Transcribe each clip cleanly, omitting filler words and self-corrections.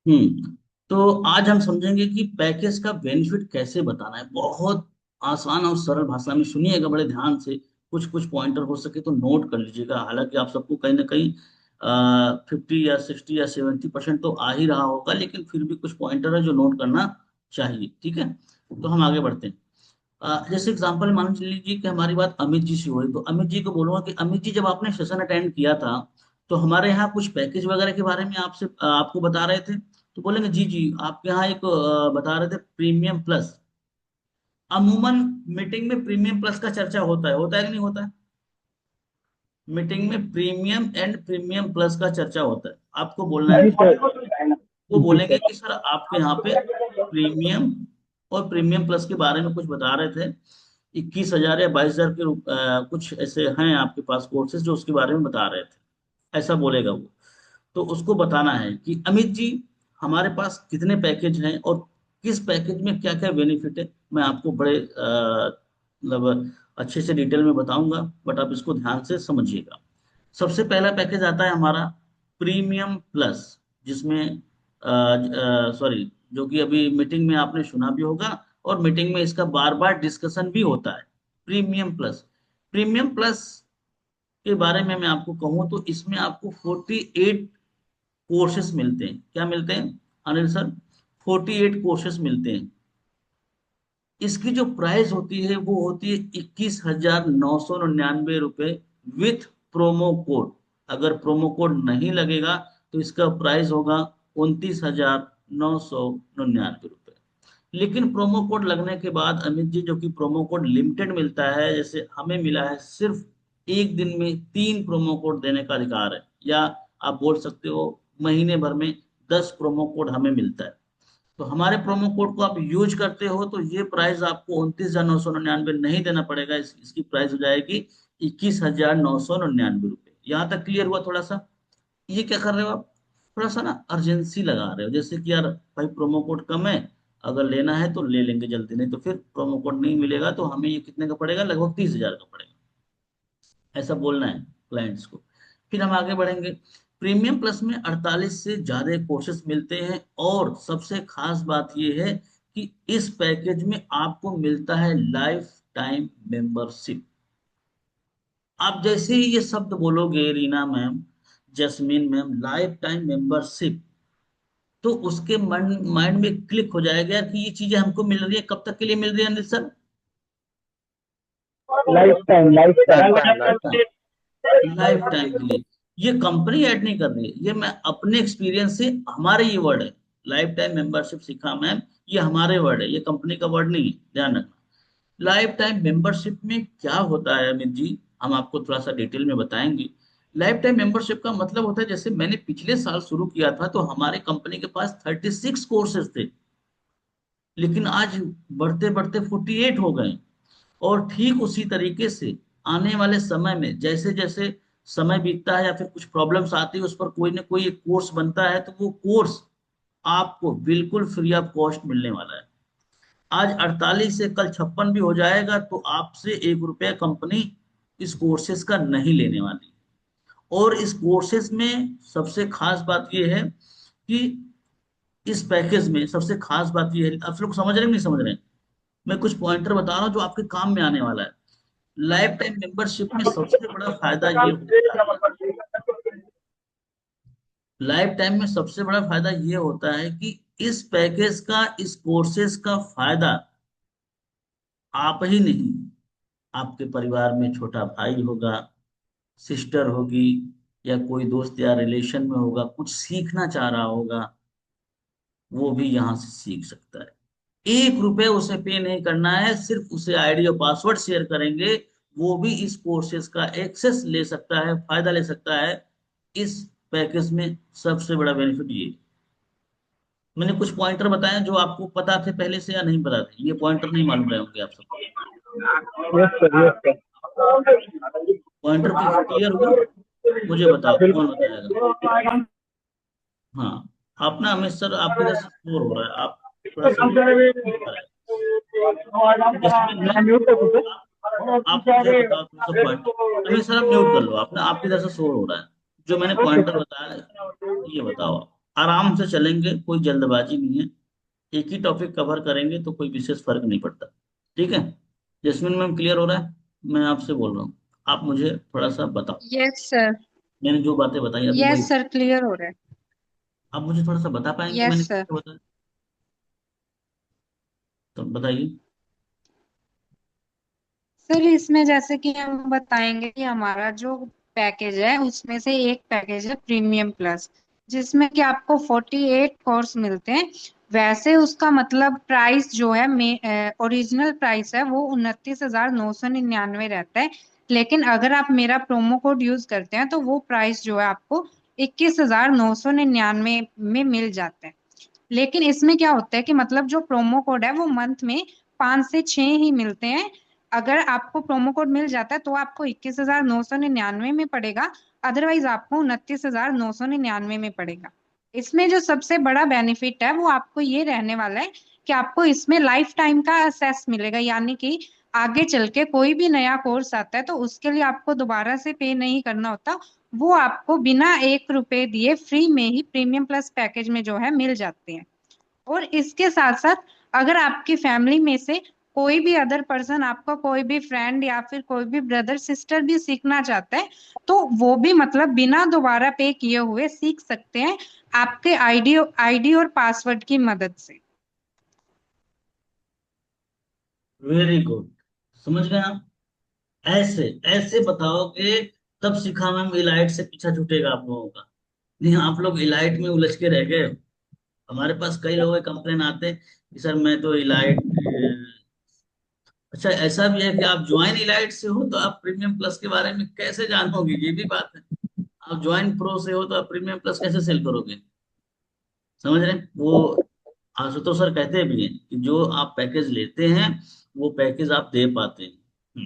तो आज हम समझेंगे कि पैकेज का बेनिफिट कैसे बताना है। बहुत आसान और सरल भाषा में सुनिएगा बड़े ध्यान से। कुछ कुछ पॉइंटर हो सके तो नोट कर लीजिएगा। हालांकि आप सबको कहीं ना कहीं 50 या 60 या 70% तो आ ही रहा होगा, लेकिन फिर भी कुछ पॉइंटर है जो नोट करना चाहिए। ठीक है, तो हम आगे बढ़ते हैं। जैसे एग्जांपल मान लीजिए कि हमारी बात अमित जी से हुई, तो अमित जी को बोलूंगा कि अमित जी, जब आपने सेशन अटेंड किया था तो हमारे यहाँ कुछ पैकेज वगैरह के बारे में आपसे आपको बता रहे थे। तो बोलेंगे जी जी, आपके यहाँ एक बता रहे थे प्रीमियम प्लस। अमूमन मीटिंग में प्रीमियम प्लस का चर्चा होता है कि नहीं होता है? मीटिंग में प्रीमियम एंड प्रीमियम प्लस का चर्चा होता है। आपको बोलना है नहीं कि सर। वो जी बोलेंगे सर। कि सर आपके यहाँ पे प्रीमियम और प्रीमियम प्लस के बारे में कुछ बता रहे थे। 21,000 या 22,000 के कुछ ऐसे हैं आपके पास कोर्सेज जो उसके बारे में बता रहे थे, ऐसा बोलेगा वो। तो उसको बताना है कि अमित जी, हमारे पास कितने पैकेज हैं और किस पैकेज में क्या क्या बेनिफिट है। मैं आपको बड़े मतलब अच्छे से डिटेल में बताऊंगा, बट आप इसको ध्यान से समझिएगा। सबसे पहला पैकेज आता है हमारा प्रीमियम प्लस, जिसमें सॉरी, जो कि अभी मीटिंग में आपने सुना भी होगा और मीटिंग में इसका बार बार डिस्कशन भी होता है। Premium plus. प्रीमियम प्लस के बारे में मैं आपको कहूँ तो इसमें आपको 48 कोर्सेस मिलते हैं। क्या मिलते हैं अनिल सर? 48 कोर्सेस मिलते हैं। इसकी जो प्राइस होती है वो होती है 21,999 विथ प्रोमो कोड। अगर प्रोमो कोड नहीं लगेगा तो इसका प्राइस होगा 29,999 रुपये। लेकिन प्रोमो कोड लगने के बाद अमित जी, जो कि प्रोमो कोड लिमिटेड मिलता है, जैसे हमें मिला है सिर्फ एक दिन में 3 प्रोमो कोड देने का अधिकार है, या आप बोल सकते हो महीने भर में 10 प्रोमो कोड हमें मिलता है। तो हमारे प्रोमो कोड को आप यूज करते हो तो ये प्राइस आपको 29,999 नहीं देना पड़ेगा। इसकी प्राइस हो जाएगी 21,999 रुपये। यहाँ तक क्लियर हुआ थोड़ा सा? ये क्या कर रहे हो आप? थोड़ा सा ना अर्जेंसी लगा रहे हो, जैसे कि यार भाई प्रोमो कोड कम है, अगर लेना है तो ले लेंगे जल्दी, नहीं तो फिर प्रोमो कोड नहीं मिलेगा तो हमें ये कितने का पड़ेगा, लगभग 30,000 का पड़ेगा। ऐसा बोलना है क्लाइंट्स को। फिर हम आगे बढ़ेंगे। प्रीमियम प्लस में 48 से ज्यादा कोर्सेज मिलते हैं और सबसे खास बात यह है कि इस पैकेज में आपको मिलता है लाइफ टाइम मेंबरशिप। आप जैसे ही ये शब्द बोलोगे Reena ma'am, jasmine ma'am, life time membership, तो उसके माइंड में क्लिक हो जाएगा यार कि ये चीजें हमको मिल रही है। कब तक के लिए मिल रही है Anil sir? Life time life life time. Time. Life time के लिए। ये कंपनी ऐड नहीं कर रही है, ये मैं अपने एक्सपीरियंस से, हमारे ये वर्ड है। लाइफ टाइम मेंबरशिप सीखा मैम, ये हमारे वर्ड है, ये कंपनी का वर्ड नहीं है, ध्यान रखना। लाइफ टाइम मेंबरशिप में क्या होता है अमित जी, हम आपको थोड़ा सा डिटेल में बताएंगे। लाइफ टाइम मेंबरशिप का मतलब होता है, जैसे मैंने पिछले साल शुरू किया था तो हमारे कंपनी के पास 36 कोर्सेज थे, लेकिन आज बढ़ते बढ़ते 48 हो गए। और ठीक उसी तरीके से आने वाले समय में जैसे जैसे समय बीतता है या फिर कुछ प्रॉब्लम्स आती है, उस पर कोई ना कोई एक कोर्स बनता है, तो वो कोर्स आपको बिल्कुल फ्री ऑफ कॉस्ट मिलने वाला है। आज 48 से कल 56 भी हो जाएगा तो आपसे 1 रुपया कंपनी इस कोर्सेज का नहीं लेने वाली। और इस कोर्सेज में सबसे खास बात यह है कि इस पैकेज में सबसे खास बात यह है, आप लोग समझ रहे हैं नहीं समझ रहे हैं? मैं कुछ पॉइंटर बता रहा हूँ जो आपके काम में आने वाला है। लाइफ टाइम मेंबरशिप में सबसे बड़ा फायदा ये होता है, लाइफ टाइम में सबसे बड़ा फायदा ये होता है कि इस पैकेज का, इस कोर्सेज का फायदा आप ही नहीं, आपके परिवार में छोटा भाई होगा, सिस्टर होगी, या कोई दोस्त या रिलेशन में होगा, कुछ सीखना चाह रहा होगा, वो भी यहाँ से सीख सकता है। 1 रुपए उसे पे नहीं करना है, सिर्फ उसे आईडी और पासवर्ड शेयर करेंगे, वो भी इस कोर्सेज का एक्सेस ले सकता है, फायदा ले सकता है। इस पैकेज में सबसे बड़ा बेनिफिट ये। मैंने कुछ पॉइंटर बताए जो आपको पता थे पहले से या नहीं पता थे, ये पॉइंटर नहीं मालूम रहे होंगे आप सबको। Yes sir yes sir. Pointer clear हुआ? मुझे बताओ कौन बताएगा। बिल्कुल। हाँ, आप ना अमित सर, आपकी तरफ से शोर हो रहा है, आप थोड़ा सा म्यूट कराए। जसमीन मैं मैम, म्यूट कर दूं आप आप मुझे बताओ थोड़ा सा पॉइंट। अमित सर आप म्यूट कर लो, आप ना, आपकी तरफ से शोर हो रहा है। जो मैंने सर? पॉइंटर बताया ये बताओ आप। आराम से चलेंगे, कोई जल्दबाजी नहीं है। एक ही टॉपिक कवर करेंगे तो कोई विशेष फर्क नहीं पड़ता। ठीक है। जैस्मिन मैम, क्लियर हो रहा है? मैं आपसे बोल रहा हूँ, आप मुझे थोड़ा सा बताओ। Yes sir. मैंने जो बातें बताई अभी वही, यस सर, क्लियर हो रहा है। आप मुझे थोड़ा सा बता पाएंगे यस मैंने सर। क्या बताया? तो बताइए। सर इसमें जैसे कि हम बताएंगे कि हमारा जो पैकेज है उसमें से एक पैकेज है प्रीमियम प्लस, जिसमें कि आपको 48 कोर्स मिलते हैं। वैसे उसका मतलब प्राइस जो है, ओरिजिनल प्राइस है वो 29,999 रहता है। लेकिन अगर आप मेरा प्रोमो कोड यूज करते हैं तो वो प्राइस जो है आपको 21,999 में मिल जाता है। लेकिन इसमें क्या होता है कि मतलब जो प्रोमो कोड है वो मंथ में 5 से 6 ही मिलते हैं। अगर आपको प्रोमो कोड मिल जाता है तो आपको 21,999 में पड़ेगा, अदरवाइज आपको 29,999 में पड़ेगा। इसमें जो सबसे बड़ा बेनिफिट है वो आपको ये रहने वाला है कि आपको इसमें लाइफ टाइम का असेस मिलेगा, यानी कि आगे चल के कोई भी नया कोर्स आता है तो उसके लिए आपको दोबारा से पे नहीं करना होता। वो आपको बिना 1 रुपए दिए फ्री में ही प्रीमियम प्लस पैकेज में जो है मिल जाते हैं। और इसके साथ साथ अगर आपकी फैमिली में से कोई भी अदर पर्सन, आपका कोई भी फ्रेंड या फिर कोई भी ब्रदर सिस्टर भी सीखना चाहता है तो वो भी मतलब बिना दोबारा पे किए हुए सीख सकते हैं, आपके आईडी आईडी और पासवर्ड की मदद से। वेरी गुड, समझ गए आप? ऐसे ऐसे बताओगे तब सीखा मैम इलाइट से पीछा छूटेगा आप लोगों का। नहीं, आप लोग इलाइट में उलझ के रह गए। हमारे पास कई लोगों के कंप्लेन आते हैं कि सर मैं तो इलाइट, अच्छा ऐसा भी है कि आप ज्वाइन इलाइट से हो तो आप प्रीमियम प्लस के बारे में कैसे जानोगे, ये भी बात है। आप ज्वाइन प्रो से हो तो आप प्रीमियम प्लस कैसे सेल करोगे? समझ रहे हैं? वो आशुतोष सर कहते भी हैं कि जो आप पैकेज लेते हैं वो पैकेज आप दे पाते हैं।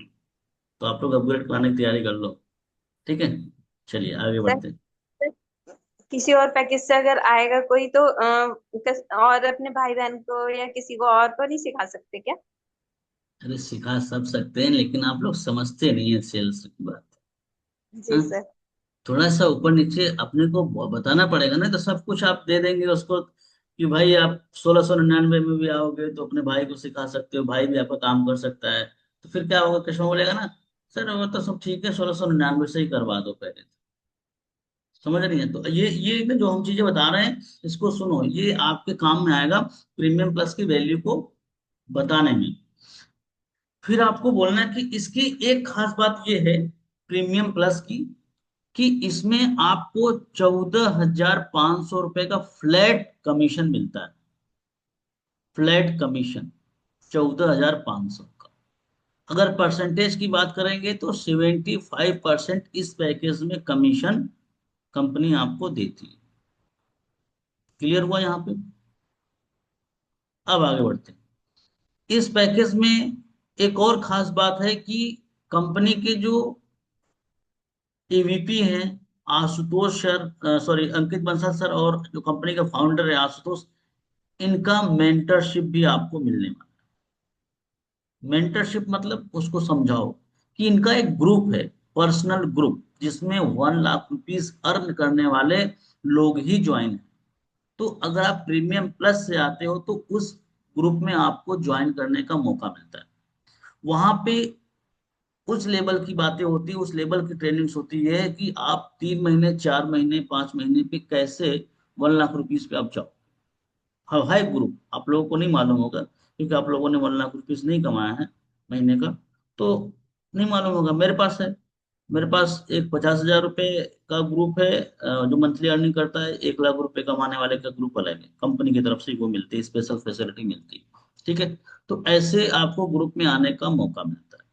तो आप लोग अपग्रेड कराने की तैयारी कर लो। ठीक है, चलिए आगे सर, बढ़ते हैं। किसी और पैकेज से अगर आएगा कोई तो और अपने भाई बहन को या किसी को और को नहीं सिखा सकते क्या? अरे सिखा सब सकते हैं, लेकिन आप लोग समझते नहीं है सेल्स की बात। जी हाँ? सर। थोड़ा सा ऊपर नीचे अपने को बताना पड़ेगा ना, तो सब कुछ आप दे देंगे उसको कि भाई आप 1699 में भी आओगे तो अपने भाई को सिखा सकते हो, भाई भी आपका काम कर सकता है। तो फिर क्या होगा, कस्टमर बोलेगा ना, सर वो तो सब ठीक है, 1699 से ही करवा दो पहले। समझ रही है? तो ये जो हम चीजें बता रहे हैं इसको सुनो, ये आपके काम में आएगा प्रीमियम प्लस की वैल्यू को बताने में। फिर आपको बोलना है कि इसकी एक खास बात ये है प्रीमियम प्लस की, कि इसमें आपको 14,500 रुपए का फ्लैट कमीशन मिलता है। फ्लैट कमीशन 14,500 का। अगर परसेंटेज की बात करेंगे तो 75% इस पैकेज में कमीशन कंपनी आपको देती है। क्लियर हुआ यहाँ पे? अब आगे बढ़ते हैं। इस पैकेज में एक और खास बात है कि कंपनी के जो एवीपी हैं, आशुतोष सर, सॉरी अंकित बंसल सर, और जो कंपनी का फाउंडर है आशुतोष, इनका मेंटरशिप भी आपको मिलने वाला है। मेंटरशिप मतलब उसको समझाओ कि इनका एक ग्रुप है, पर्सनल ग्रुप, जिसमें 1 लाख रुपीस अर्न करने वाले लोग ही ज्वाइन है। तो अगर आप प्रीमियम प्लस से आते हो तो उस ग्रुप में आपको ज्वाइन करने का मौका मिलता है। वहां पे उस लेवल की बातें होती है, उस लेवल की ट्रेनिंग्स होती है कि आप 3 महीने, 4 महीने, 5 महीने पे कैसे 1 लाख रुपीस पे आप जाओ। हाँ, है ग्रुप, आप लोगों को नहीं मालूम होगा क्योंकि आप लोगों ने 1 लाख रुपीस नहीं कमाया है महीने का, तो नहीं मालूम होगा। मेरे पास है, मेरे पास एक 50,000 रुपए का ग्रुप है, जो मंथली अर्निंग करता है। 1 लाख रुपए कमाने वाले का ग्रुप अलग है, कंपनी की तरफ से वो मिलती है, स्पेशल फैसिलिटी मिलती है। ठीक है, तो ऐसे आपको ग्रुप में आने का मौका मिलता है।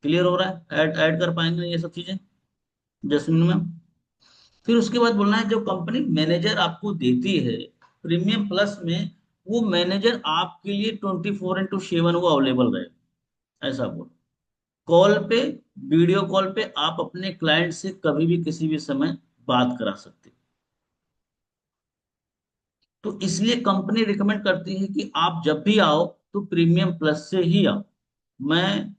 क्लियर हो रहा है? ऐड ऐड कर पाएंगे ये सब चीजें जैस्मिन में? फिर उसके बाद बोलना है जो कंपनी मैनेजर आपको देती है प्रीमियम प्लस में, वो मैनेजर आपके लिए 24x7 वो अवेलेबल रहे। ऐसा बोल, कॉल पे, वीडियो कॉल पे आप अपने क्लाइंट से कभी भी किसी भी समय बात करा सकते हो। तो इसलिए कंपनी रिकमेंड करती है कि आप जब भी आओ तो प्रीमियम प्लस से ही आओ। मैं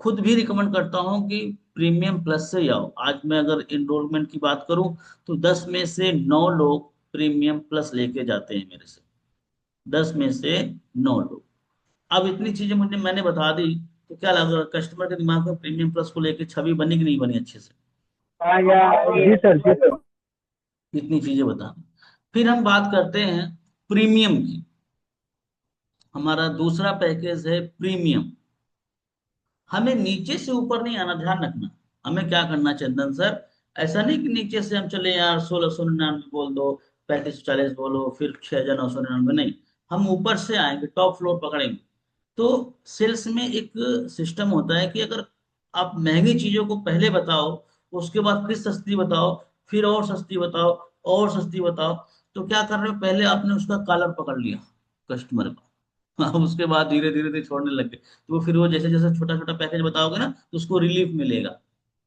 खुद भी रिकमेंड करता हूं कि प्रीमियम प्लस से ही आओ। आज मैं अगर एनरोलमेंट की बात करूं तो 10 में से 9 लोग प्रीमियम प्लस लेके जाते हैं मेरे से, 10 में से 9 लोग। अब इतनी चीजें मुझे मैंने बता दी, तो क्या लगा कस्टमर के दिमाग में प्रीमियम प्लस को लेके छवि बनी कि नहीं बनी अच्छे से? जी सर, जी सर। इतनी चीजें बता। फिर हम बात करते हैं प्रीमियम की। हमारा दूसरा पैकेज है प्रीमियम। हमें नीचे से ऊपर नहीं आना, ध्यान रखना। हमें क्या करना चंदन सर, ऐसा नहीं कि नीचे से हम चले यार 1699 बोल दो, 3540 बोलो, फिर 6999, नहीं। हम ऊपर से आएंगे, टॉप फ्लोर पकड़ेंगे। तो सेल्स में एक सिस्टम होता है कि अगर आप महंगी चीजों को पहले बताओ, उसके बाद फिर सस्ती बताओ, फिर और सस्ती बताओ, और सस्ती बताओ, तो क्या कर रहे हो, पहले आपने उसका कॉलर पकड़ लिया कस्टमर का। अब उसके बाद धीरे धीरे धीरे छोड़ने लग गए, तो फिर वो जैसे जैसे छोटा छोटा पैकेज बताओगे ना, तो उसको रिलीफ मिलेगा।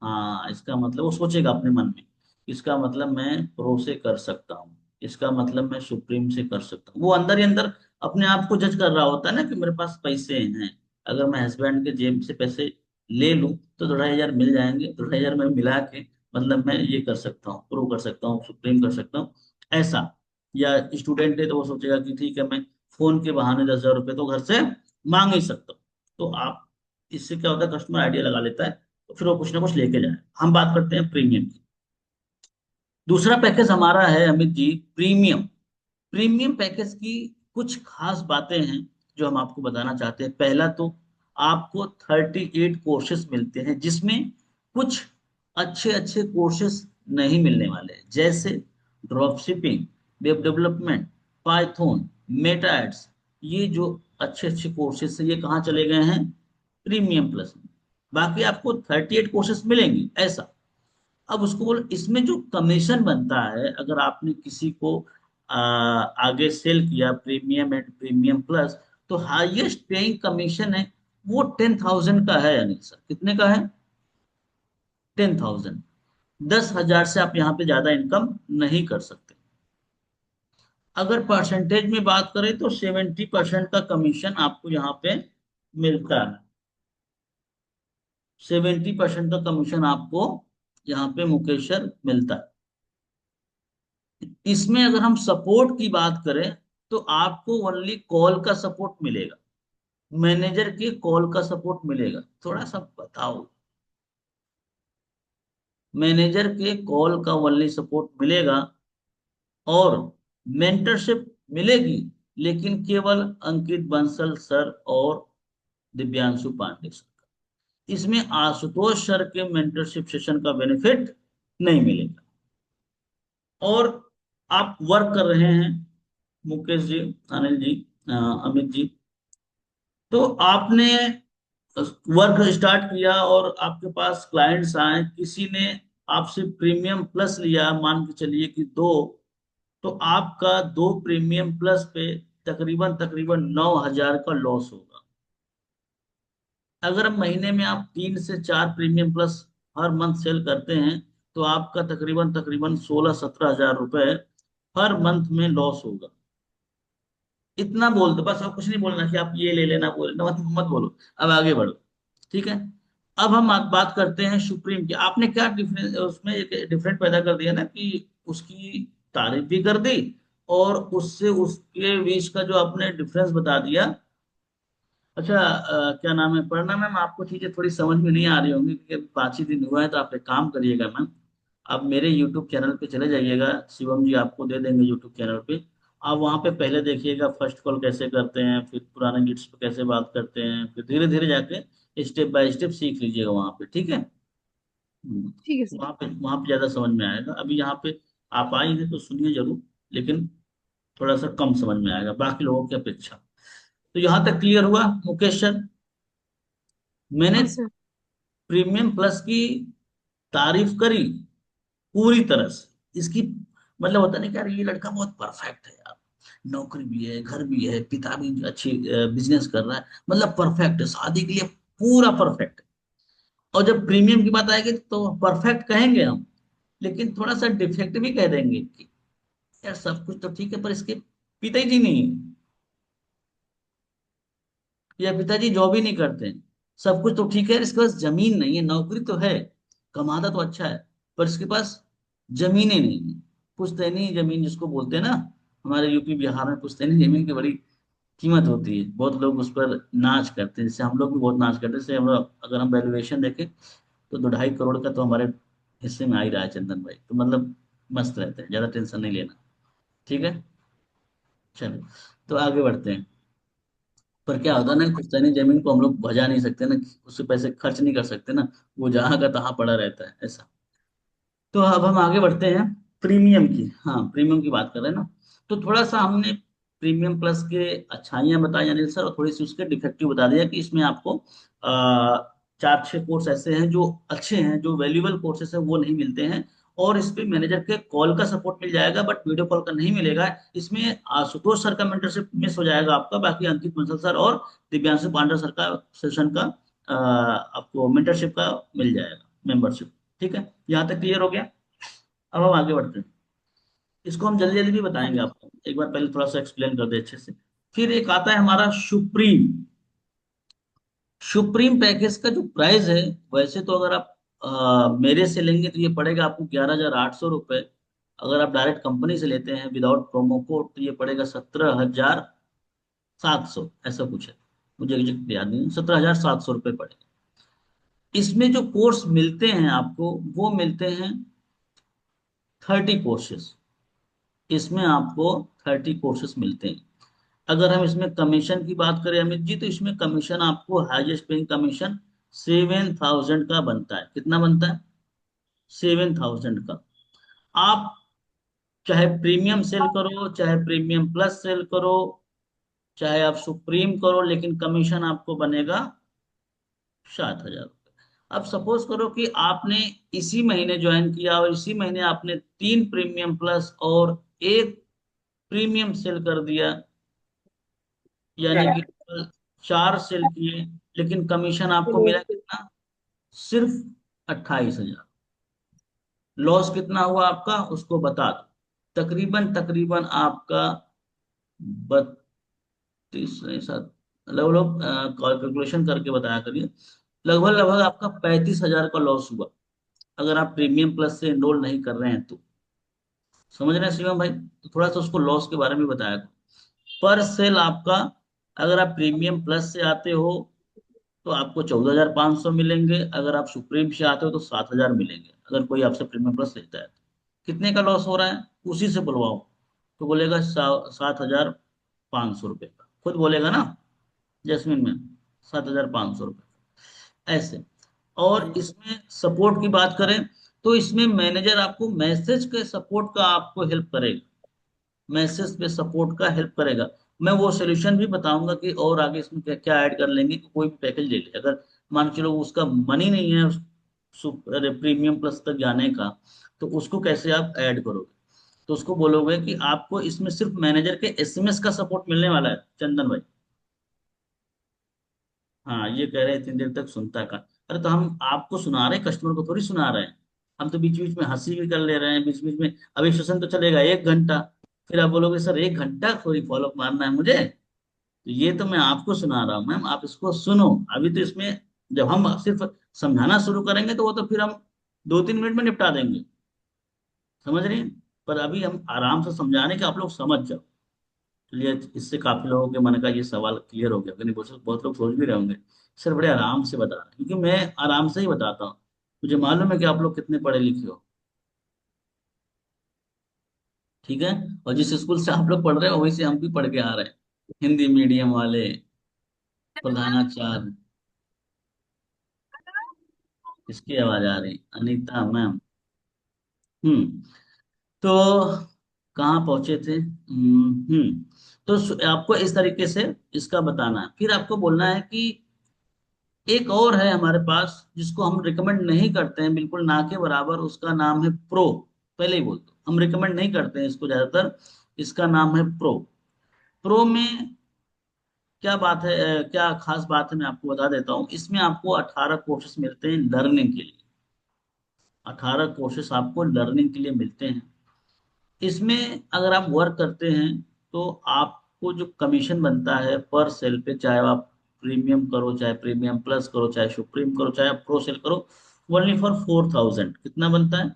हाँ, इसका मतलब वो सोचेगा अपने मन में, इसका मतलब मैं प्रो से कर सकता हूँ, इसका मतलब मैं सुप्रीम से कर सकता हूँ। वो अंदर ही अंदर अपने आप को जज कर रहा होता है ना कि मेरे पास पैसे हैं, अगर मैं हस्बैंड के जेब से पैसे ले लूं तो 2500 मिल जाएंगे, 2500 में मिला के मतलब मैं ये कर सकता हूँ, प्रो कर सकता हूँ, सुप्रीम कर सकता हूँ, ऐसा। या स्टूडेंट है तो वो सोचेगा कि ठीक है, मैं फोन के बहाने 10,000 रुपये तो घर से मांग ही सकता हूँ। तो आप, इससे क्या होता है, कस्टमर आइडिया लगा लेता है, तो फिर वो कुछ ना कुछ लेके जाए। हम बात करते हैं प्रीमियम की। दूसरा पैकेज हमारा है Amit ji, premium. Premium package की कुछ खास बातें हैं जो हम आपको बताना चाहते हैं। पहला तो आपको 38 कोर्सेज मिलते हैं, जिसमें कुछ अच्छे अच्छे कोर्सेज नहीं मिलने वाले हैं, जैसे drop shipping, web development, Python, Meta ads. ये जो अच्छे अच्छे कोर्सेज हैं, ये कहाँ चले गए हैं, प्रीमियम प्लस में। बाकी आपको 38 कोर्सेज मिलेंगे ऐसा। अब उसको बोल, इसमें जो कमीशन बनता है, अगर आपने किसी को आगे सेल किया प्रीमियम एंड प्रीमियम प्लस, तो हाईएस्ट पेइंग कमीशन है वो 10,000 का है। अनिल सर, कितने का है? 10,000। 10,000 से आप यहाँ पे ज्यादा इनकम नहीं कर सकते। अगर परसेंटेज में बात करें तो 70% का कमीशन आपको यहाँ पे मिलता है। 70% का कमीशन आपको यहाँ पे मुकेश सर मिलता है। इसमें अगर हम सपोर्ट की बात करें, तो आपको ओनली कॉल का सपोर्ट मिलेगा, मैनेजर के कॉल का सपोर्ट मिलेगा। थोड़ा सा बताओ, मैनेजर के कॉल का ओनली सपोर्ट मिलेगा, और मेंटरशिप मिलेगी, लेकिन केवल अंकित बंसल सर और दिव्यांशु पांडे सर। इसमें आशुतोष सर के मेंटरशिप सेशन का बेनिफिट नहीं मिलेगा। और आप वर्क कर रहे हैं मुकेश जी, अनिल जी, अमित जी, तो आपने वर्क स्टार्ट किया और आपके पास क्लाइंट्स आए, किसी ने आपसे प्रीमियम प्लस लिया, मान के चलिए कि दो, तो आपका दो प्रीमियम प्लस पे तकरीबन तकरीबन 9,000 का लॉस होगा। अगर महीने में आप 3 से 4 प्रीमियम प्लस हर मंथ सेल करते हैं, तो आपका तकरीबन तकरीबन 16-17 हजार रुपए हर मंथ में लॉस होगा। इतना बोल दो बस, और कुछ नहीं बोलना कि आप ये ले लेना, वो लेना, मत बोलो। अब आगे बढ़ो, ठीक है। अब हम बात करते हैं सुप्रीम की। आपने क्या डिफरेंस उसमें, एक डिफरेंट पैदा कर दिया ना कि उसकी तारीफ भी कर दी, और उससे उसके बीच का जो आपने डिफरेंस बता दिया। अच्छा, क्या नाम है, पढ़ना मैम, आपको चीजें थोड़ी समझ में नहीं आ रही होंगी क्योंकि अभी 5 ही दिन हुआ है, तो आप एक काम करिएगा मैम, आप मेरे यूट्यूब चैनल पे चले जाइएगा, शिवम जी आपको दे देंगे यूट्यूब चैनल पे। आप वहाँ पे पहले देखिएगा फर्स्ट कॉल कैसे करते हैं, फिर पुराने लीड्स पे कैसे बात करते हैं, फिर धीरे धीरे जाके स्टेप बाय स्टेप सीख लीजिएगा वहाँ पे, ठीक है। ठीक है सर। वहाँ पे ज्यादा समझ में आएगा। अभी यहाँ पे आप आई हैं तो सुनिए जरूर, लेकिन थोड़ा सा कम समझ में आएगा बाकी लोगों की अपेक्षा। तो यहाँ तक क्लियर हुआ मुकेश सर? मैंने हाँ सर। प्रीमियम प्लस की तारीफ करी पूरी तरह से। इसकी मतलब होता नहीं कि यार ये लड़का बहुत परफेक्ट है यार, नौकरी भी है, घर भी है, पिता भी अच्छी बिजनेस कर रहा है, मतलब परफेक्ट है, शादी के लिए पूरा परफेक्ट है। और जब प्रीमियम की बात आएगी तो परफेक्ट कहेंगे हम, लेकिन थोड़ा सा डिफेक्ट भी कह देंगे कि यार सब कुछ तो ठीक है, पर इसके पिताजी नहीं है, या पिताजी जॉब ही नहीं करते हैं। सब कुछ तो ठीक है, इसके पास जमीन नहीं है, नौकरी तो है, कमाता तो अच्छा है, पर इसके पास जमीनें नहीं है। पुश्तैनी जमीन जिसको बोलते हैं ना, हमारे यूपी बिहार में पुश्तैनी जमीन की बड़ी कीमत होती है, बहुत लोग उस पर नाच करते हैं, जैसे हम लोग भी बहुत नाच करते हैं। जैसे हम लोग अगर हम वैल्यूएशन देखें तो 2-2.5 करोड़ का तो हमारे हिस्से में आ ही रहा है चंदन भाई, तो मतलब मस्त रहते हैं, ज्यादा टेंशन नहीं लेना। ठीक है, चलो तो आगे बढ़ते हैं। पर क्या होता है ना, पुश्तैनी जमीन को हम लोग भजा नहीं सकते ना, उससे पैसे खर्च नहीं कर सकते ना, वो जहाँ का तहाँ पड़ा रहता है ऐसा। तो अब हम आगे बढ़ते हैं प्रीमियम की, हाँ प्रीमियम की बात कर रहे हैं ना। तो थोड़ा सा हमने प्रीमियम प्लस के अच्छाइयाँ बताई अनिल सर, और थोड़ी सी उसके डिफेक्टिव बता दिया कि इसमें आपको 4-6 कोर्स ऐसे हैं जो अच्छे हैं, जो वैल्यूएबल कोर्सेस है वो नहीं मिलते हैं। और इस पे मैनेजर के कॉल का सपोर्ट मिल जाएगा, बट वीडियो कॉल का नहीं मिलेगा। इसमें आशुतोष सर का मेंटरशिप मिस हो जाएगा आपका, बाकी अंकित बंसल सर और दिव्यांशु पांडा सर का सेशन का आपको मेंटरशिप का मिल जाएगा, मेंबरशिप। ठीक है, यहाँ तक क्लियर हो गया। अब हम आगे बढ़ते हैं, इसको हम जल्दी जल्दी भी बताएंगे आपको, एक बार पहले थोड़ा सा एक्सप्लेन कर दे अच्छे से। फिर एक आता है हमारा सुप्रीम। सुप्रीम पैकेज का जो प्राइस है, वैसे तो अगर आप मेरे से लेंगे तो ये पड़ेगा आपको 11,800 रुपये। अगर आप डायरेक्ट कंपनी से लेते हैं विदाउट प्रोमो कोड तो ये पड़ेगा 17,700, ऐसा कुछ है, मुझे एग्जैक्ट याद नहीं, 17,700 रुपये पड़ेगा। इसमें जो कोर्स मिलते हैं आपको, वो मिलते हैं 30 कोर्सेज। इसमें आपको 30 कोर्सेज मिलते हैं। अगर हम इसमें कमीशन की बात करें अमित जी, तो इसमें कमीशन आपको हाईएस्ट पेइंग कमीशन 7,000 का बनता है। कितना बनता है? 7,000 का। आप चाहे प्रीमियम सेल करो, चाहे प्रीमियम प्लस सेल करो, चाहे आप सुप्रीम करो, लेकिन कमीशन आपको बनेगा 7,000 रुपये। अब सपोज करो कि आपने इसी महीने ज्वाइन किया और इसी महीने आपने 3 प्रीमियम प्लस और एक प्रीमियम सेल कर दिया, यानी कि टोटल 4 सेल किए, लेकिन कमीशन आपको मिला कितना? सिर्फ 28,000। लॉस कितना हुआ आपका उसको बता दो। तकरीबन तकरीबन आपका 32 नहीं, 7, लगभग कैलकुलेशन करके बताया करिए, लगभग लगभग आपका 35,000 का लॉस हुआ, अगर आप प्रीमियम प्लस से एनरोल नहीं कर रहे हैं तो। समझ रहे हैं शिवम भाई? तो थोड़ा सा उसको लॉस के बारे में बताया पर सेल आपका। अगर आप प्रीमियम प्लस से आते हो तो आपको 14,500 मिलेंगे, अगर आप सुप्रीम से आते हो तो 7,000 मिलेंगे, अगर कोई आपसे प्रीमियम प्लस लेता है तो। कितने का लॉस हो रहा है उसी से बुलवाओ, तो बोलेगा 7,500 रुपये का, खुद बोलेगा ना जैस्मिन में, 7,500 रुपये ऐसे। और इसमें सपोर्ट की बात करें तो इसमें मैनेजर आपको मैसेज के सपोर्ट का आपको हेल्प करेगा, मैसेज पे सपोर्ट का हेल्प करेगा। मैं वो सोल्यूशन भी बताऊंगा कि और आगे इसमें क्या क्या ऐड कर लेंगे, कि कोई भी पैकेज ले ले, अगर मान के चलो उसका मनी नहीं है अरे प्रीमियम प्लस तक जाने का, तो उसको कैसे आप ऐड करोगे? तो उसको बोलोगे कि आपको इसमें सिर्फ मैनेजर के एसएमएस का सपोर्ट मिलने वाला है चंदन भाई। हाँ ये कह रहे हैं इतनी देर तक सुनता का, अरे तो हम आपको सुना रहे हैं, कस्टमर को थोड़ी सुना रहे हैं। हम तो बीच बीच में हंसी भी कर ले रहे हैं, बीच बीच में। अभी सेशन तो चलेगा 1 घंटा, फिर आप बोलोगे सर 1 घंटा थोड़ी फॉलोअप मारना है मुझे, तो ये तो मैं आपको सुना रहा हूँ मैम, आप इसको सुनो। अभी तो इसमें जब हम सिर्फ समझाना शुरू करेंगे तो वो तो फिर हम 2-3 मिनट में निपटा देंगे, समझ रही हैं? पर अभी हम आराम से समझाने के आप लोग समझ जाओ। चलिए, इससे काफी लोगों के मन का ये सवाल क्लियर हो गया, नहीं बहुत बहुत लोग सोच भी रहे होंगे सर बड़े आराम से बता रहे हैं, क्योंकि मैं आराम से ही बताता हूँ। मुझे मालूम है कि आप लोग कितने पढ़े लिखे हो। ठीक है, और जिस स्कूल से आप लोग पढ़ रहे हो वहीं से हम भी पढ़ के आ रहे हैं, हिंदी मीडियम वाले प्रधानाचार्य। किसकी आवाज आ रही? अनीता मैम। हम्म। तो कहाँ पहुंचे थे? तो आपको इस तरीके से इसका बताना है, फिर आपको बोलना है कि एक और है हमारे पास जिसको हम रिकमेंड नहीं करते हैं, बिल्कुल ना के बराबर, उसका नाम है प्रो। पहले ही बोल दो, हम रिकमेंड नहीं करते हैं इसको ज्यादातर। इसका नाम है प्रो। प्रो में क्या बात है, क्या खास बात है, मैं आपको बता देता हूँ। इसमें आपको 18 कोर्सेस मिलते हैं लर्निंग के लिए, 18 कोर्सेस आपको लर्निंग के लिए मिलते हैं। इसमें अगर आप वर्क करते हैं तो आपको जो कमीशन बनता है पर सेल पे, चाहे आप प्रीमियम करो, चाहे प्रीमियम प्लस करो, चाहे सुप्रीम करो, चाहे आप प्रो सेल करो, ओनली फॉर 4,000 कितना बनता है?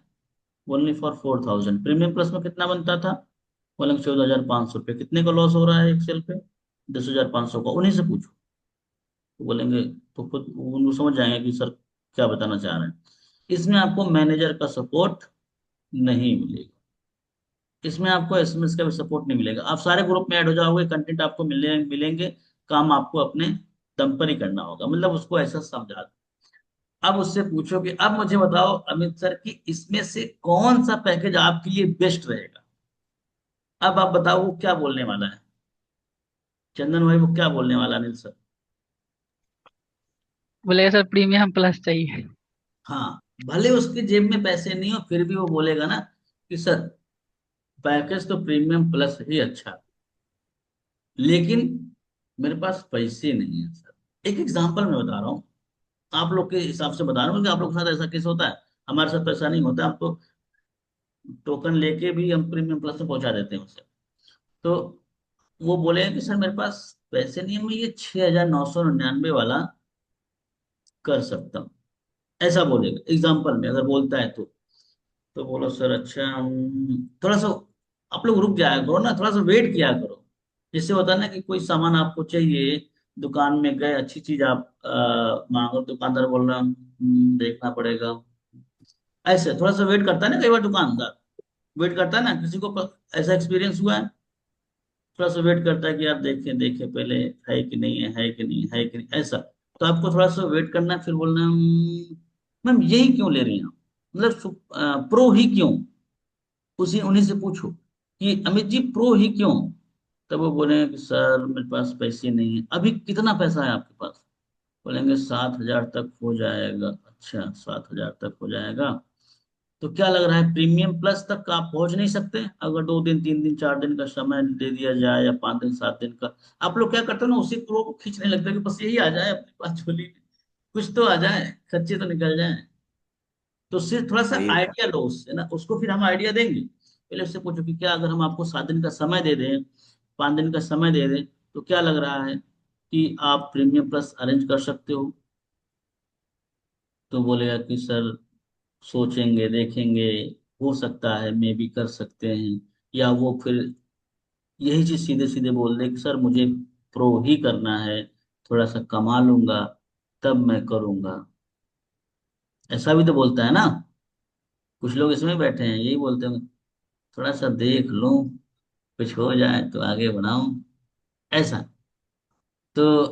Only for 4000। प्रीमियम प्लस में कितना बनता था? बोलेंगे 14,500 रुपये। कितने का लॉस हो रहा है एक सेल पे? 10,500 का। उन्हीं से पूछो तो बोलेंगे, तो खुद वो समझ जाएंगे कि सर क्या बताना चाह रहे हैं। इसमें आपको मैनेजर का सपोर्ट नहीं मिलेगा, इसमें आपको एसएमएस का भी सपोर्ट नहीं मिलेगा। आप सारे ग्रुप में ऐड हो जाओगे, कंटेंट आपको मिलेंगे, काम आपको अपने दम पर ही करना होगा, मतलब उसको ऐसा समझा दो। अब उससे पूछो कि अब मुझे बताओ अमित सर कि इसमें से कौन सा पैकेज आपके लिए बेस्ट रहेगा। अब आप बताओ वो क्या बोलने वाला है, चंदन भाई, वो क्या बोलने वाला है अनिल सर? बोलेगा सर प्रीमियम प्लस चाहिए। हाँ, भले उसके जेब में पैसे नहीं हो फिर भी वो बोलेगा ना कि सर पैकेज तो प्रीमियम प्लस ही अच्छा है, लेकिन मेरे पास पैसे नहीं है सर। एक एग्जांपल मैं बता रहा हूँ, आप लोग के हिसाब से बता रहा हूँ कि आप लोग के साथ ऐसा केस होता है, हमारे साथ तो ऐसा नहीं होता। हम तो टोकन लेके भी हम प्रीमियम प्लस में पहुंचा देते हैं उसे। तो वो बोले कि सर मेरे पास पैसे नहीं है, मैं ये 6,999 वाला कर सकता हूँ, ऐसा बोलेगा एग्जाम्पल में, अगर बोलता है तो बोलो सर अच्छा थोड़ा सा आप लोग रुक जाया करो ना, थोड़ा सा वेट किया करो। जिससे होता है ना कि कोई सामान आपको चाहिए, दुकान में गए, अच्छी चीज आप मांगो, दुकानदार बोल रहा देखना पड़ेगा, ऐसे थोड़ा सा वेट करता है ना कई बार दुकानदार, वेट करता है ना, किसी को ऐसा एक्सपीरियंस हुआ है? थोड़ा सा वेट करता है कि यार देखें देखें पहले, है कि नहीं है, है कि नहीं है कि नहीं, ऐसा। तो आपको थोड़ा सा वेट करना है, फिर बोलना है, मैम यही क्यों ले रही हैं आप?" मतलब प्रो ही क्यों? उसी उन्हीं से पूछो कि अमित जी प्रो ही क्यों? तब वो बोलेंगे कि सर मेरे पास पैसे नहीं है। अभी कितना पैसा है आपके पास? बोलेंगे 7,000 तक हो जाएगा। अच्छा 7,000 तक हो जाएगा, तो क्या लग रहा है प्रीमियम प्लस तक आप पहुंच नहीं सकते? अगर 2 दिन 3 दिन 4 दिन का समय दे दिया जाए, या 5 दिन 7 दिन का, आप लोग क्या करते हो ना, उसी प्रो को खींचने लगते हो कि बस यही आ जाए अपने पास झोली में, कुछ तो आ जाए, खर्चे तो निकल जाए। तो सिर्फ थोड़ा सा वही आइडिया लो उससे ना, उसको फिर हम आइडिया देंगे। पहले उससे पूछो कि क्या अगर हम आपको 7 दिन का समय दे दें, 5 दिन का समय दे दें, तो क्या लग रहा है कि आप प्रीमियम प्लस अरेंज कर सकते हो? तो बोलेगा कि सर सोचेंगे देखेंगे, हो सकता है मे भी कर सकते हैं। या वो फिर यही चीज सीधे सीधे बोल दे कि सर मुझे प्रो ही करना है, थोड़ा सा कमा लूंगा तब मैं करूंगा। ऐसा भी तो बोलता है ना, कुछ लोग इसमें बैठे हैं यही बोलते हैं, थोड़ा सा देख लूं, कुछ हो जाए तो आगे बढ़ाऊं, ऐसा। तो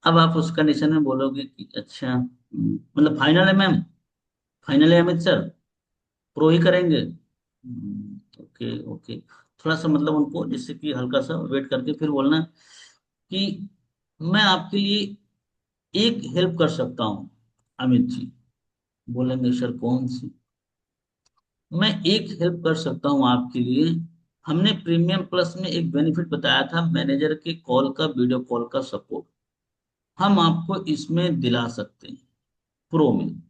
अब आप उस कंडीशन में बोलोगे कि अच्छा मतलब फाइनल है मैम, फाइनल है अमित सर, प्रो ही करेंगे। Okay okay. थोड़ा सा मतलब उनको जिससे कि हल्का सा वेट करके फिर बोलना कि मैं आपके लिए एक हेल्प कर सकता हूँ अमित जी। बोलेंगे सर कौन सी? मैं एक हेल्प कर सकता हूँ आपके लिए, हमने प्रीमियम प्लस में एक बेनिफिट बताया था मैनेजर के कॉल का, वीडियो कॉल का सपोर्ट, हम आपको इसमें दिला सकते हैं प्रो में।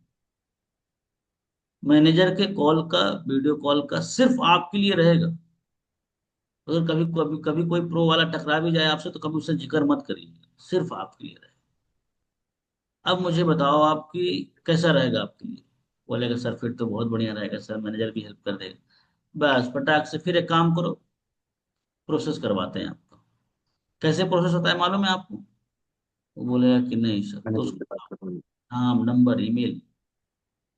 मैनेजर के कॉल का, वीडियो कॉल का सिर्फ आपके लिए रहेगा। अगर कभी कभी कभी कोई प्रो वाला टकरा भी जाए आपसे तो कभी उससे जिक्र मत करिए, सिर्फ आपके लिए रहेगा। अब मुझे बताओ आपकी कैसा रहेगा आपके लिए? बोलेगा सर फिर तो बहुत बढ़िया रहेगा सर, मैनेजर भी हेल्प कर देगा। बस फटाक से फिर एक काम करो, प्रोसेस करवाते हैं आपका। कैसे प्रोसेस होता है मालूम है आपको? वो बोलेगा कि नहीं सर, तो मैनेजर से उसको बात करूंगी। नाम नंबर ईमेल,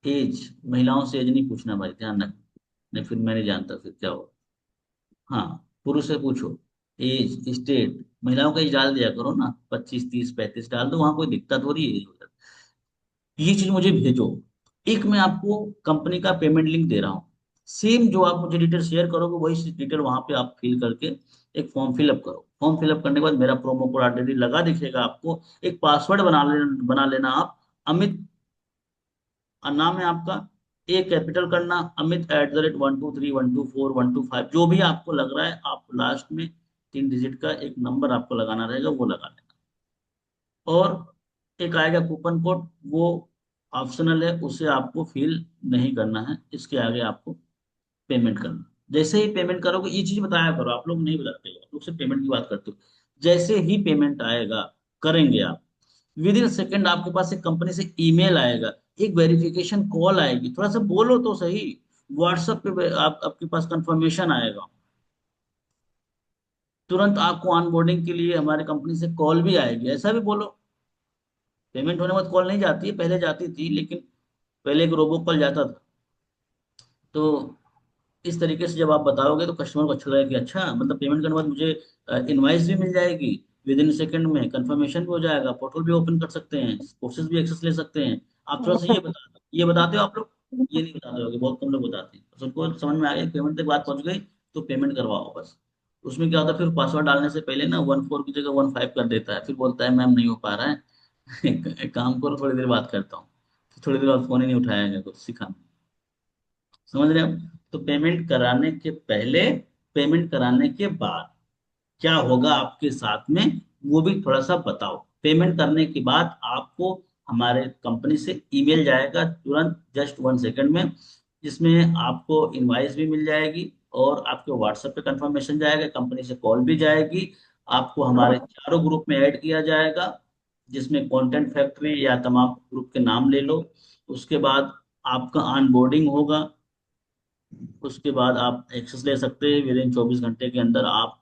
एज, महिलाओं से एज नहीं पूछना भाई, ध्यान रखना, नहीं फिर मैं नहीं जानता फिर क्या हो। हाँ, पुरुष से पूछो, एज, स्टेट, महिलाओं का एज डाल दिया करो ना, 25 30 35 डाल दो, वहां कोई दिक्कत हो रही है? ये चीज मुझे भेजो। एक मैं आपको कंपनी का पेमेंट लिंक दे रहा हूँ, सेम जो आप मुझे डिटेल शेयर करोगे वही डिटेल वहां पे आप फिल करके एक फॉर्म फिलअप करो। फॉर्म फिलअप करने के बाद मेरा प्रोमो कोड ऑलरेडी लगा दिखेगा आपको, एक पासवर्ड बना लेना आप, अमित, और नाम है आपका, ए कैपिटल करना, अमित @123124125, जो भी आपको लग रहा है आप लास्ट में 3 डिजिट का एक नंबर आपको लगाना रहेगा, वो लगा लेना। और एक आएगा कूपन कोड, वो ऑप्शनल है, उसे आपको फिल नहीं करना है, इसके आगे आपको पेमेंट करना। जैसे ही पेमेंट करोगे, ये चीज बताया करो, आप लोग नहीं बताते हो, आप लोग सिर्फ पेमेंट की बात करते हो। जैसे ही पेमेंट आएगा, करेंगे आप, विद इन सेकेंड आपके पास एक कंपनी से ईमेल आएगा, एक वेरिफिकेशन कॉल आएगी, थोड़ा सा बोलो तो सही, व्हाट्सएप पे आपके पास कंफर्मेशन आएगा, तुरंत आपको ऑनबोर्डिंग के लिए हमारे कंपनी से कॉल भी आएगी, ऐसा भी बोलो। पेमेंट होने के बाद कॉल नहीं जाती है, पहले जाती थी, लेकिन पहले एक रोबो कॉल जाता था। तो इस तरीके से जब आप बताओगे तो कस्टमर को अच्छा लगेगा कि अच्छा, मतलब पेमेंट करने के बाद मुझे इनवाइस भी मिल जाएगी, विद इन सेकंड में कंफर्मेशन भी हो जाएगा, पोर्टल भी ओपन कर सकते हैं, कोर्सेज भी एक्सेस ले सकते हैं। आप थोड़ा सा ये बताते हो आप लोग? ये नहीं बताते हो, बहुत कम लोग बताते हैं, बस उनको समझ में आ गया, पेमेंट तक बात पहुंच गई तो पेमेंट करवाओ बस। उसमें क्या होता है, फिर पासवर्ड डालने से पहले ना 14 की जगह 15 कर देता है, फिर बोलता है मैम नहीं हो पा रहा है। एक काम करो, थोड़ी देर बात करता हूँ, थोड़ी देर बाद फोन ही नहीं उठाया कुछ सिखा। समझ रहे हो? तो पेमेंट कराने के पहले, पेमेंट कराने के बाद क्या होगा आपके साथ में, वो भी थोड़ा सा बताओ। पेमेंट करने के बाद आपको हमारे कंपनी से ईमेल जाएगा तुरंत, जस्ट 1 सेकंड में, जिसमें आपको इनवाइस भी मिल जाएगी और आपके व्हाट्सएप पे कंफर्मेशन जाएगा, कंपनी से कॉल भी जाएगी। आपको हमारे चारों ग्रुप में ऐड किया जाएगा, जिसमें कंटेंट फैक्ट्री या तमाम ग्रुप के नाम ले लो। उसके बाद आपका ऑनबोर्डिंग होगा, उसके बाद आप एक्सेस ले सकते हैं, विद इन 24 घंटे के अंदर आप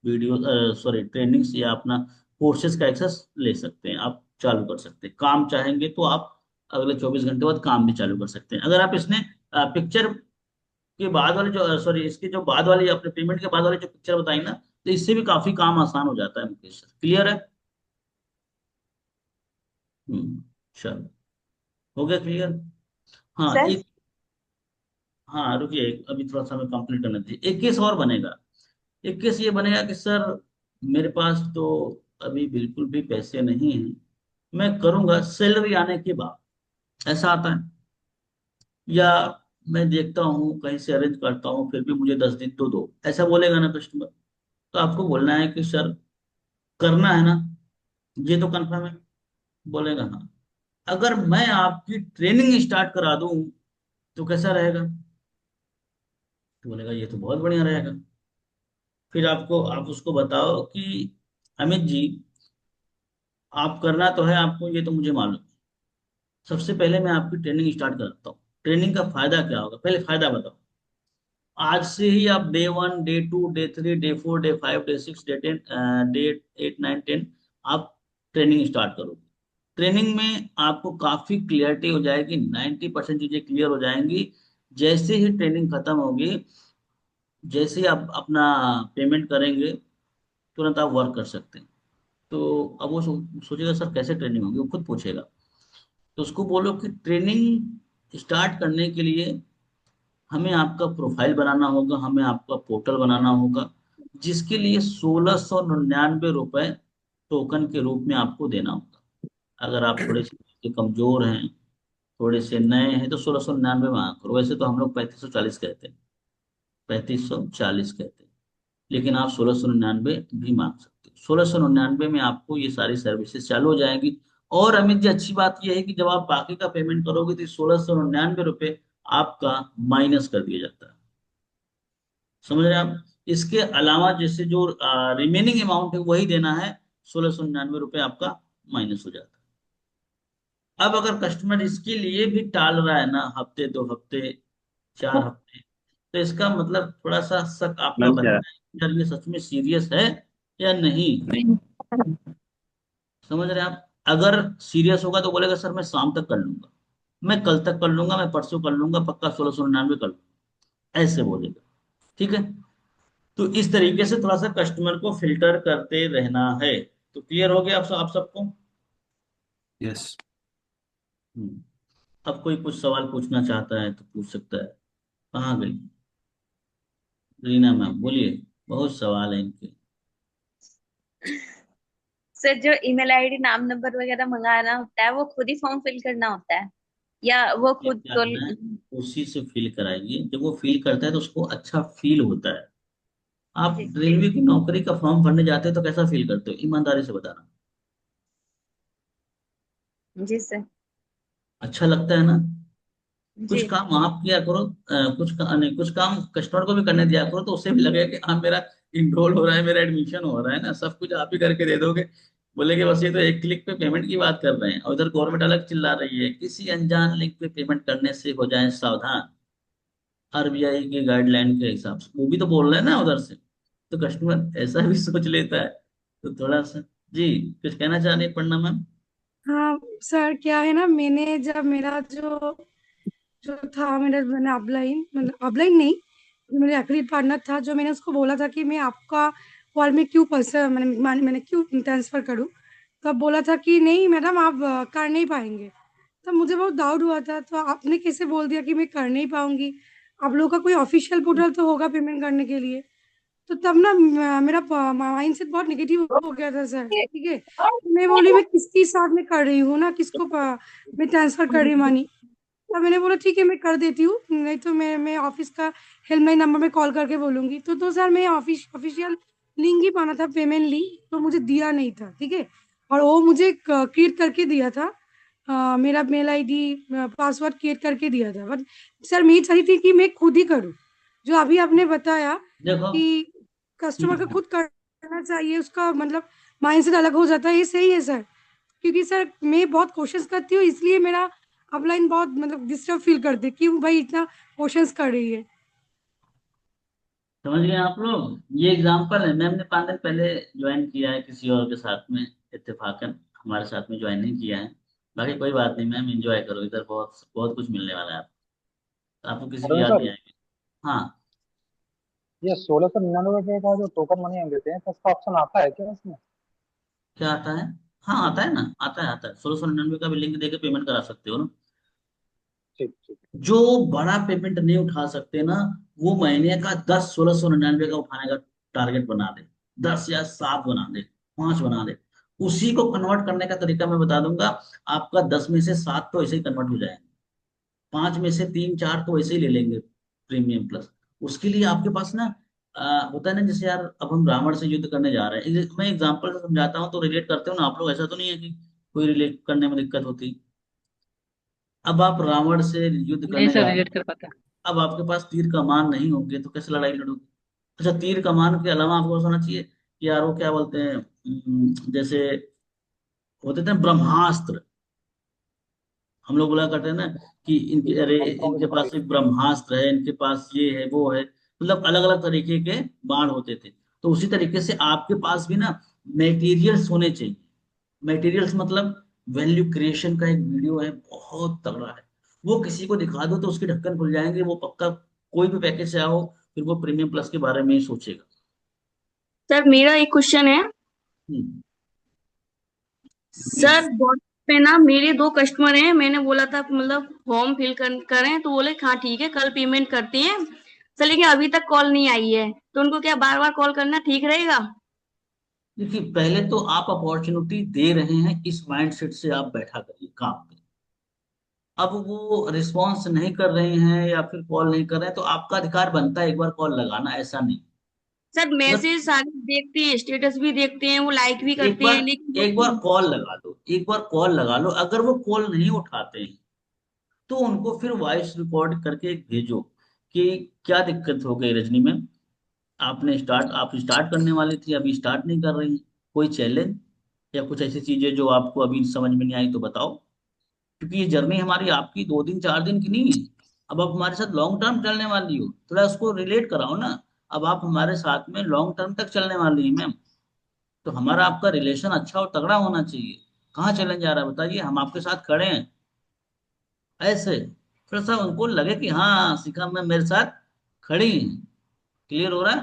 वीडियो सॉरी ट्रेनिंग्स या अपना कोर्सेज का एक्सेस ले सकते हैं, आप चालू कर सकते हैं। काम चाहेंगे तो आप अगले 24 घंटे बाद काम भी चालू कर सकते हैं। अगर आप इसने पिक्चर के बाद वाले जो सॉरी इसके जो बाद वाली अपने पेमेंट के बाद वाली जो पिक्चर बताई ना, तो इससे भी काफी काम आसान हो जाता है मुकेश सर। क्लियर है? चलो, हो गया क्लियर? हाँ सर। एक, हाँ रुकिए, अभी थोड़ा सा हमें कंप्लीट करना चाहिए। एक केस और बनेगा। एक केस ये बनेगा कि सर मेरे पास तो अभी बिल्कुल भी पैसे नहीं हैं, मैं करूंगा सैलरी आने के बाद, ऐसा आता है। या मैं देखता हूँ कहीं से अरेंज करता हूँ, फिर भी मुझे 10 दिन तो दो, ऐसा बोलेगा ना कस्टमर। तो आपको बोलना है कि सर करना है ना, ये तो कंफर्म है? बोलेगा हाँ। अगर मैं आपकी ट्रेनिंग स्टार्ट करा दूं तो कैसा रहेगा? तो बोलेगा ये तो बहुत बढ़िया रहेगा। फिर आप उसको बताओ कि अमित जी, आप करना तो है आपको, ये तो मुझे मालूम है। सबसे पहले मैं आपकी ट्रेनिंग स्टार्ट करता हूँ, ट्रेनिंग का फायदा क्या होगा, पहले फायदा बताओ। आज से ही आप day 1, day 2, day 3, day 4, day 5, day 6, day 8, 9, 10 आप ट्रेनिंग स्टार्ट करोगे। ट्रेनिंग में आपको काफी क्लियरिटी हो जाएगी, 90% चीजें क्लियर हो जाएंगी। जैसे ही ट्रेनिंग खत्म होगी, जैसे ही आप अपना पेमेंट करेंगे, तुरंत आप वर्क कर सकते हैं। तो अब वो सोचेगा सर कैसे ट्रेनिंग होगी, वो खुद पूछेगा। तो उसको बोलो कि ट्रेनिंग स्टार्ट करने के लिए हमें आपका प्रोफाइल बनाना होगा, हमें आपका पोर्टल बनाना होगा, जिसके लिए 1699 रुपए टोकन के रूप में आपको देना होगा। अगर आप थोड़े से कमजोर हैं, थोड़े से नए हैं, तो 1699 में करो। वैसे तो हम लोग 3540 कहते हैं, 3540 कहते हैं, लेकिन आप 1699 भी मांग सकते हो। 1699 में आपको ये सारी सर्विसेज चालू हो जाएंगी। और अमित जी, अच्छी बात यह है कि जब आप बाकी का पेमेंट करोगे तो 1699 रुपये आपका माइनस कर दिया जाता है। समझ रहे हैं आप? इसके अलावा जैसे जो रिमेनिंग अमाउंट है वही देना है, 1699 रुपये आपका माइनस हो जाता है। अब अगर कस्टमर इसके लिए भी टाल रहा है ना, हफ्ते 2 हफ्ते 4 हफ्ते, तो इसका मतलब थोड़ा सा शक आपका लग गया। बनता है कि यार ये सच में सीरियस है या नहीं। समझ रहे हैं आप? अगर सीरियस होगा तो बोलेगा सर मैं शाम तक कर लूंगा, मैं कल तक कर लूंगा, मैं परसों कर लूंगा, पक्का 1699 कर लूंगा, ऐसे बोलेगा। ठीक है? तो इस तरीके से थोड़ा सा कस्टमर को फिल्टर करते रहना है। तो क्लियर हो गया आप सबको? यस। हम्म। अब कोई कुछ सवाल पूछना चाहता है तो पूछ सकता है। कहाँ गई रीना मैम? बोलिए, बहुत सवाल है इनके। सर, जो ईमेल आईडी नाम नंबर वगैरह मंगाना होता है वो खुद ही फॉर्म फिल करना होता है या वो ये खुद क्या तो? है, उसी से फील कराइए, जब वो फील करता है तो उसको अच्छा फील होता है। आप जी। रेलवे की नौकरी का फॉर्म भरने जाते हो तो कैसा फील करते हो, ईमानदारी से बताना। जी सर। अच्छा लगता है ना? कुछ जी। काम आप किया करो, नहीं, कुछ काम कस्टमर को भी करने दिया करो, तो उससे भी लगेगा कि हाँ मेरा इनरोल हो रहा है, मेरा एडमिशन हो रहा है ना, सब कुछ आप ही करके दे दोगे। बोलेगे बस ये तो एक क्लिक पे पेमेंट की बात कर रहे हैं, और उधर गवर्नमेंट अलग चिल्ला रही है किसी अनजान लिंक पे पेमेंट करने से हो जाए सावधान। आरबीआई के गाइडलाइन के हिसाब से, वो भी तो बोल रहे हैं ना उधर से, तो कस्टमर ऐसा भी सोच लेता है। तो थोड़ा सा, जी कुछ कहना चाह रही है पढ़ना मैम? हाँ सर, क्या है ना, मैंने जब मेरा जो जो था मेरा, मैंने अपलाइन, मतलब अपलाइन नहीं, जो मेरे एफिलिएट पार्टनर था, जो मैंने उसको बोला था कि मैं आपका कॉल में क्यों मैंने क्यों ट्रांसफर करूँ, तब बोला था कि नहीं मैडम आप कर नहीं पाएंगे। तब मुझे बहुत डाउट हुआ था, तो आपने कैसे बोल दिया कि मैं कर नहीं पाऊंगी? आप लोगों का कोई ऑफिशियल पोर्टल तो होगा पेमेंट करने के लिए। तो तब ना मेरा माइंड सेट बहुत नेगेटिव हो गया था सर, ठीक है। तो मैं बोली मैं किसके साथ में कर रही हूँ ना, किसको मैं ट्रांसफर कर रही हूँ मनी। तब मैंने बोला ठीक है मैं कर देती हूँ, नहीं तो मैं ऑफिस का हेल्पलाइन नंबर में कॉल करके बोलूंगी। तो सर मैं ऑफिशियल लिंक ही पाना था, पेमेंट लिंक, तो मुझे दिया नहीं था, ठीक है। और वो मुझे क्रिएट करके दिया था, मेरा मेल आईडी पासवर्ड क्रिएट करके दिया था, बट सर मैं चाहती थी कि मैं खुद ही करूँ, जो अभी आपने बताया देखो, कि कस्टमर को खुद करना चाहिए, उसका मतलब माइंडसेट अलग हो जाता है, ये सही है सर। क्योंकि सर मैं बहुत कोशिश करती हूँ, इसलिए मेरा अपलाइन बहुत मतलब डिस्टर्ब फील करते, क्यों भाई इतना कोशिश कर रही है। समझ गए आप लोग? ये एग्जांपल है, मैम ने 5 दिन पहले ज्वाइन किया है किसी और के साथ में, इत्तेफाकन हमारे साथ में ज्वाइन नहीं किया है। बाकी कोई बात नहीं मैम, एंजॉय करो, इधर बहुत बहुत कुछ मिलने वाला है आपको, आपको किसी की अरुण याद सर, नहीं आएगी। हाँ। ये 1699 रुपये का जो टोकन मनी हम देते हैं, तो उसका ऑप्शन आता है क्या इसमें? क्या आता है? हाँ आता है ना, आता है 1699 का भी लिंक देके पेमेंट करा सकते हो ना। ठीक ठीक। जो बड़ा पेमेंट नहीं उठा सकते ना, वो महीने का 10 1699 का उठाने का टारगेट बना दे, 10 या 7 बना दे, 5 बना दे। उसी को कन्वर्ट करने का तरीका मैं बता दूंगा। आपका 10 में से 7 तो ऐसे ही कन्वर्ट हो जाएंगे, 5 में से 3 4 तो ऐसे ही ले लेंगे प्रीमियम प्लस। उसके लिए आपके पास ना होता है ना, जैसे यार अब हम रावण से युद्ध करने जा रहे हैं, मैं एग्जांपल से समझाता हूँ तो रिलेट करते हो ना आप लोग, ऐसा तो नहीं है कि कोई रिलेट करने में दिक्कत होती। अब आप रावण से युद्ध नहीं करने सर, जा रहे रिलेट हैं, कर पाता। अब आपके पास तीर कमान नहीं होंगे तो कैसे लड़ाई लड़ोगे? अच्छा, तीर कमान के अलावा आपको होना चाहिए कि यार वो क्या बोलते हैं, जैसे होते थे ब्रह्मास्त्र, हम लोग बोला करते हैं ना कि इनके, अरे मंत्रों की इनके पढ़ाई। पास एक ब्रह्मास्त्र है, इनके पास ये है वो है, मतलब अलग अलग तरीके के बाण होते थे। तो उसी तरीके से आपके पास भी ना मेटीरियल्स होने चाहिए। मेटीरियल्स मतलब वैल्यू क्रिएशन का एक वीडियो है, बहुत तगड़ा है, वो किसी को दिखा दो तो उसके ढक्कन खुल जाएंगे, वो पक्का कोई भी पैकेज से आओ फिर वो प्रीमियम प्लस के बारे में ही सोचेगा। सर मेरा एक क्वेश्चन है। हम्म, जी। सर बहुत पे ना मेरे 2 कस्टमर हैं, मैंने बोला था मतलब फॉर्म फिल करें, तो बोले हाँ ठीक है कल पेमेंट करते हैं। सर लेकिन अभी तक कॉल नहीं आई है, तो उनको क्या बार बार कॉल करना ठीक रहेगा? देखिए, पहले तो आप अपॉर्चुनिटी दे रहे हैं, इस माइंडसेट से आप बैठा करिए काम पे। अब वो रिस्पॉन्स नहीं कर रहे हैं या फिर कॉल नहीं कर रहे हैं, तो आपका अधिकार बनता है एक बार कॉल लगाना, ऐसा नहीं। सर अगर मैसेज सारे देखते हैं, स्टेटस भी देखते हैं, वो लाइक भी एक करते बार हैं, लेकिन एक बार कॉल लगा लो, एक बार कॉल लगा लो, अगर वो कॉल नहीं उठाते हैं तो उनको फिर वॉइस रिकॉर्ड करके भेजो कि क्या दिक्कत हो गई रजनी मैम, आप स्टार्ट करने वाली थी, अभी स्टार्ट नहीं कर रही, कोई चैलेंज या कुछ ऐसी चीजें जो आपको अभी समझ में नहीं आई तो बताओ। क्योंकि ये जर्नी हमारी आपकी 2 दिन 4 दिन की नहीं है, अब आप हमारे साथ लॉन्ग टर्म चलने वाली हो, थोड़ा उसको रिलेट कराओ ना। अब आप हमारे साथ में लॉन्ग टर्म तक चलने वाली है मैम, तो हमारा आपका रिलेशन अच्छा और तगड़ा होना चाहिए। कहाँ चैलेंज आ रहा है बताइए, हम आपके साथ खड़े हैं, ऐसे थोड़ा सा उनको लगे कि हाँ शिखा मैम मेरे साथ खड़ी है। क्लियर हो रहा है?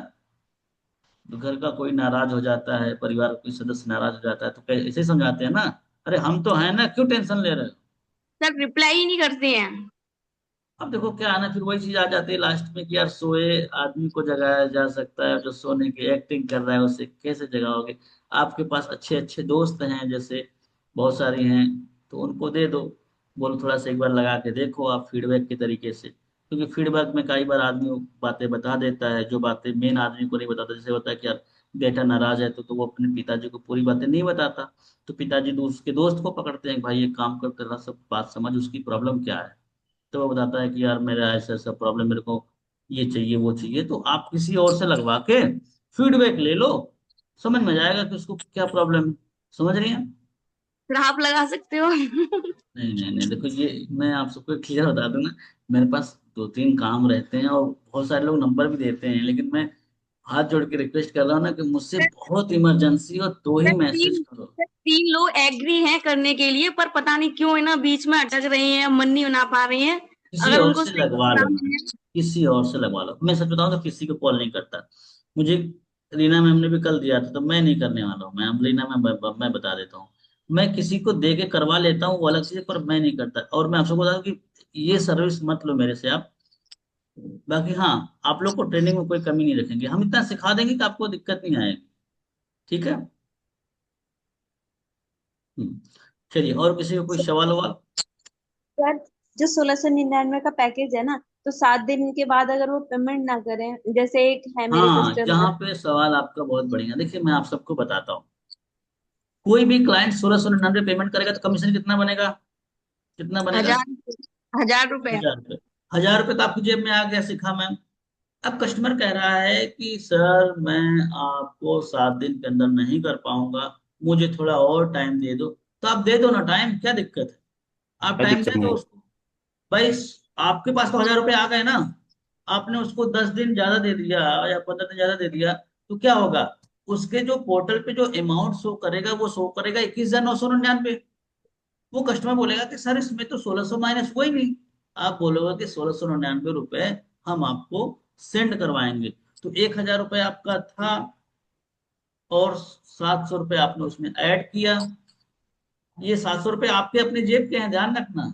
तो घर का कोई नाराज हो जाता है, परिवार का कोई सदस्य नाराज हो जाता है तो ऐसे ही समझाते हैं ना, अरे हम तो हैं ना, क्यों टेंशन ले रहे हो? सर रिप्लाई ही नहीं करते हैं। अब देखो क्या है ना, फिर वही चीज आ जाती है लास्ट में कि यार सोए आदमी को जगाया जा सकता है, जो सोने की एक्टिंग कर रहा है उसे कैसे जगाओगे? आपके पास अच्छे अच्छे दोस्त हैं जैसे, बहुत सारी हैं, तो उनको दे दो, बोलो थोड़ा सा एक बार लगा के देखो आप फीडबैक के तरीके से, क्योंकि फीडबैक में कई बार आदमी बातें बता देता है जो बातें मेन आदमी को नहीं बताता। जैसे होता है कि यार बेटा नाराज है तो वो अपने पिताजी को पूरी बातें नहीं बताता, तो पिताजी उसके दोस्त को पकड़ते हैं, भाई एक काम कर, तेरा सब बात समझ, उसकी प्रॉब्लम क्या है। तो वो बताता है कि यार मेरा ऐसा ऐसा प्रॉब्लम, मेरे को ये चाहिए वो चाहिए, तो आप किसी और से लगवा के फीडबैक ले लो, समझ में जाएगा कि उसको क्या प्रॉब्लम है। समझ रही हैं? फिर आप लगा सकते हो। नहीं नहीं नहीं, देखो ये मैं आप सबको क्लियर बता दूं ना, मेरे पास दो तीन काम रहते हैं और बहुत सारे लोग नंबर भी देते हैं, लेकिन मैं हाथ जोड़ के रिक्वेस्ट कर रहा हूँ ना कि मुझसे बहुत इमरजेंसी हो तो ही सर मैसेज करो। तीन लोग एग्री हैं करने के लिए, पर पता नहीं क्यों है ना बीच में अटक रहे हैं, मन नहीं बना पा रहे हैं। किसी अगर और उनको से सही लगवा लो, काम है। किसी और से लगवा लो। मैं सच बताऊं तो किसी को कॉल नहीं करता। मुझे रीना मैम ने भी कल दिया था, तो मैं नहीं करने वाला हूँ मैम। रीना मैम, मैं बता देता हूँ, मैं किसी को दे के करवा लेता हूँ वो अलग चीज है, पर मैं नहीं करता। और मैं आपको बता दूं कि ये सर्विस मत लो मेरे से आप। बाकी हाँ, आप लोग को ट्रेनिंग में कोई कमी नहीं रखेंगे, हम इतना सिखा देंगे कि आपको दिक्कत नहीं आएगी। ठीक है। हम्म, चलिए, और किसी को कोई सवाल ववाल? सर जो 1699 का पैकेज है ना, तो 7 दिन के बाद अगर वो पेमेंट ना करें, जैसे एक है मेरे हाँ, कस्टमर। यहाँ पे सवाल आपका बहुत बढ़िया। देखिए, मैं आप सबको बताता हूँ, कोई भी क्लाइंट 1699 पेमेंट करेगा तो कमीशन कितना बनेगा? कितना बनेगा? 1000 रुपए। 1000 रुपये। 1000 रुपये तो आपकी जेब में आ गया, सीखा मैम। अब कस्टमर कह रहा है कि सर मैं आपको 7 दिन के अंदर नहीं कर पाऊंगा, मुझे थोड़ा और टाइम दे दो। तो आप दे दो ना टाइम, क्या दिक्कत है? आप कोई टाइम दिक्कत दे दो नहीं। उसको। भाई, आपके पास तो 1000 रुपये आ गए ना, आपने उसको 10 दिन ज्यादा दे दिया या 15 दिन ज्यादा दे दिया, तो क्या होगा? उसके जो पोर्टल पे जो अमाउंट शो करेगा वो शो करेगा 21,999। वो कस्टमर बोलेगा कि सर इसमें तो 1600 माइनस हुआ ही नहीं। आप बोलोगे कि 1699 रुपए हम आपको सेंड करवाएंगे। तो 1000 रुपये आपका था, और 700 रुपये आपने उसमें ऐड किया। ये 700 रुपये आपके अपने जेब के हैं, ध्यान रखना।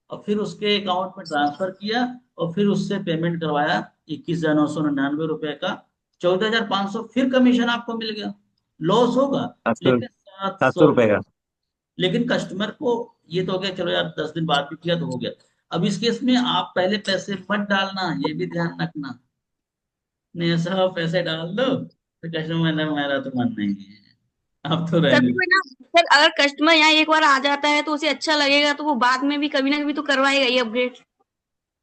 और फिर उसके अकाउंट में ट्रांसफर किया, और फिर उससे पेमेंट करवाया 21,999 रुपए का। 14,500 फिर कमीशन आपको मिल गया। लॉस होगा, 700। लेकिन सात 700 रुपए सौ का। लेकिन कस्टमर को ये तो हो गया, चलो यार 10 दिन बाद भी किया तो हो गया। अब इस केस में आप पहले पैसे मत डालना, ये भी ध्यान रखना। नहीं, ऐसा पैसे डाल दो तो कस्टमर ने, मेरा तो मन नहीं है, आप तो सर रहने वो दो। है ना, सर अगर कस्टमर यहाँ एक बार आ जाता है तो उसे अच्छा लगेगा, तो वो बाद में भी कभी ना कभी तो करवाएगा ही अपग्रेड।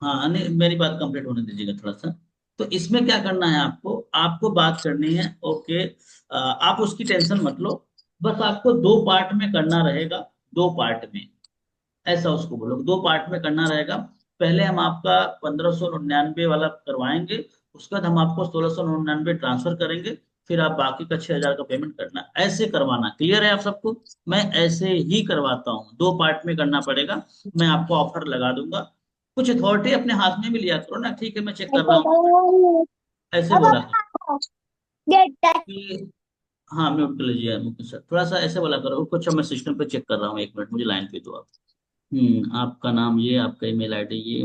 हाँ, नहीं, मेरी बात कंप्लीट होने दीजिएगा थोड़ा सा। तो इसमें क्या करना है आपको, आपको बात करनी है, ओके। आप उसकी टेंशन मत लो। बस आपको 2 पार्ट में करना रहेगा, 2 पार्ट में। ऐसा उसको बोलो, 2 पार्ट में करना रहेगा। पहले हम आपका 1599 वाला करवाएंगे, उसके बाद हम आपको 1699 ट्रांसफर करेंगे। फिर आप बाकी का 6000 का पेमेंट करना, ऐसे करवाना। क्लियर है आप सबको? मैं ऐसे ही करवाता हूँ, 2 पार्ट में करना पड़ेगा। मैं आपको ऑफर लगा दूंगा। कुछ अथॉरिटी अपने हाथ में भी लिया करो ना, ठीक है मैं चेक कर रहा हूँ, ऐसे बोला करो कि हाँ, म्यूट कर लीजिए मुकेश सर, थोड़ा सा ऐसे बोला करो कुछ। मैं सिस्टम पे चेक कर रहा हूँ, 1 मिनट मुझे लाइन पे दो आप। आपका नाम ये, आपका ईमेल आईडी ये,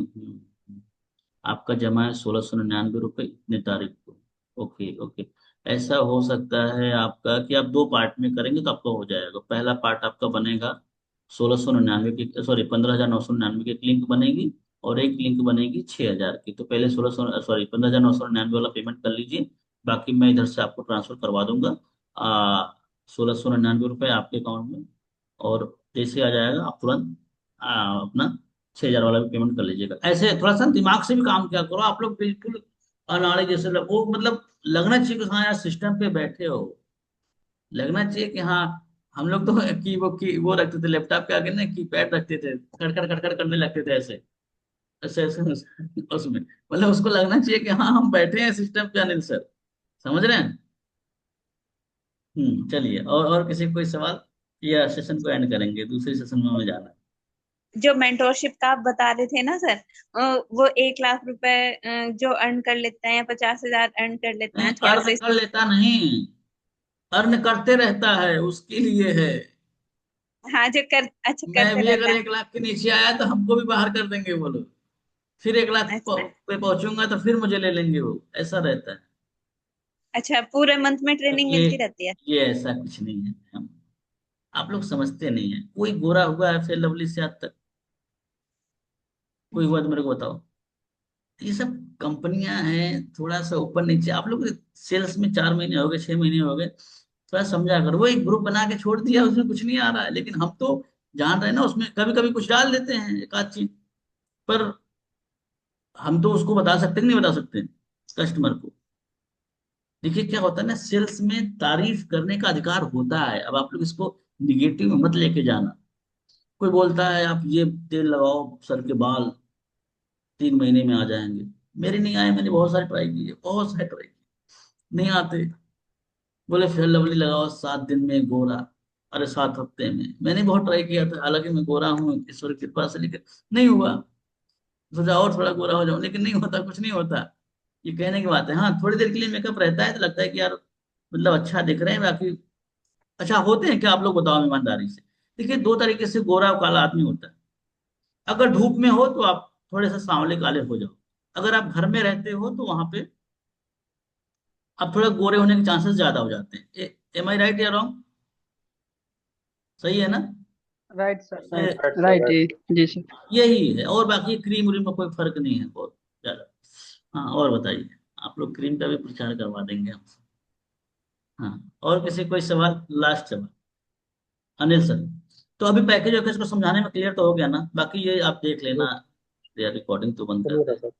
आपका जमा है 1699 रुपये, इतने तारीख को। Okay okay. ऐसा हो सकता है आपका कि आप 2 पार्ट में करेंगे तो आपका हो जाएगा। पहला पार्ट आपका बनेगा 1699 की, सॉरी 15,999 की एक लिंक बनेगी, और एक लिंक बनेगी 6,000 की। तो पहले 15,999 वाला पेमेंट कर लीजिए, बाकी मैं इधर से आपको ट्रांसफर करवा दूंगा 1699 रुपये आपके अकाउंट में। और जैसे आ जाएगा आप तुरंत अपना 6,000 वाला भी पेमेंट कर लीजिएगा। ऐसे थोड़ा सा दिमाग से भी काम किया करो आप लोग, बिल्कुल अनाड़े जैसे वो मतलब लगना चाहिए कि हाँ यार सिस्टम पे बैठे हो। लगना चाहिए कि हाँ, हम लोग तो की वो रखते थे लैपटॉप के आगे ना, कीपैड रखते थे, खड़खड़ खड़खड़ करने लगते थे ऐसे ऐसे ऐसे उसमें मतलब उसको लगना चाहिए कि हाँ हम बैठे हैं सिस्टम पे, अनिल सर। समझ रहे हैं? चलिए, और किसी को कोई सवाल, या सेशन को एंड करेंगे, दूसरे सेशन में हमें जाना है। जो मेंटोरशिप का आप बता रहे थे ना सर, वो 1 लाख रुपए जो अर्न कर लेता है या 50,000 अर्न कर लेता है, नहीं, थोड़ा सा अर्न कर लेता नहीं, अर्न करते रहता है, उसके लिए है। हाँ जो कर, अच्छा मैं करते भी अगर रहता है। 1 लाख के नीचे आया तो हमको भी बाहर कर देंगे वो लोग। फिर 1 लाख अच्छा पे पहुंचूंगा तो फिर मुझे ले लेंगे वो, ऐसा रहता है। अच्छा, पूरे मंथ में तो ट्रेनिंग ये मिलती रहती है। ये ऐसा कुछ नहीं है। हम आप लोग समझते नहीं है। कोई गोरा हुआ है फिर लवली से आज तक? कोई हुआ तो मेरे को बताओ। ये सब कंपनियां हैं, थोड़ा सा ऊपर नीचे। आप लोग सेल्स में 4 महीने हो गए, 6 महीने हो गए, थोड़ा समझा करो। वो एक ग्रुप बना के छोड़ दिया, उसमें कुछ नहीं आ रहा है, लेकिन हम तो जान रहे हैं ना, उसमें कभी कभी कुछ डाल देते हैं एक आध चीज। पर हम तो उसको बता सकते कि नहीं बता सकते कस्टमर को? देखिए क्या होता है ना, सेल्स में तारीफ करने का अधिकार होता है। अब आप लोग इसको निगेटिव में मत लेके जाना। कोई बोलता है आप ये तेल लगाओ सर के बाल, 3 महीने में आ जाएंगे। मेरे नहीं आए, मैंने बहुत सारी ट्राई की है, बहुत सारी ट्राई की, नहीं आते। बोले फेयर लवली लगाओ 7 दिन में गोरा, अरे 7 हफ्ते में। मैंने बहुत ट्राई किया था, हालांकि मैं गोरा हूँ ईश्वर की कृपा से, लेकिन नहीं हुआ। सोचा और थोड़ा गोरा हो जाऊं, लेकिन नहीं होता, कुछ नहीं होता। ये कहने की बात है। हाँ, थोड़ी देर के लिए मेकअप रहता है तो लगता है कि यार मतलब अच्छा दिख रहे हैं, बाकी अच्छा होते हैं क्या, आप लोग बताओ ईमानदारी से। देखिए, 2 तरीके से गोरा और काला आदमी होता है। अगर धूप में हो तो आप थोड़े से सांवले काले हो जाओ। अगर आप घर में रहते हो तो वहां पे आप थोड़ा गोरे होने के चांसेस ज्यादा हो जाते हैं। एम आई राइट या रॉन्ग? सही है ना? राइट सर, ए, राइट सर, राइट राइट। जी सर। यही है, और बाकी क्रीम व्रीम में कोई फर्क नहीं है बहुत ज्यादा। हाँ, और बताइए। आप लोग क्रीम का भी प्रचार करवा देंगे हमसे। हाँ, और किसी कोई सवाल, लास्ट सवाल? अनिल सर, तो अभी पैकेज वैकेज को समझाने में क्लियर तो हो गया ना? बाकी ये आप देख लेना, रिकॉर्डिंग तो बंद कर क्लियर है दें। सर।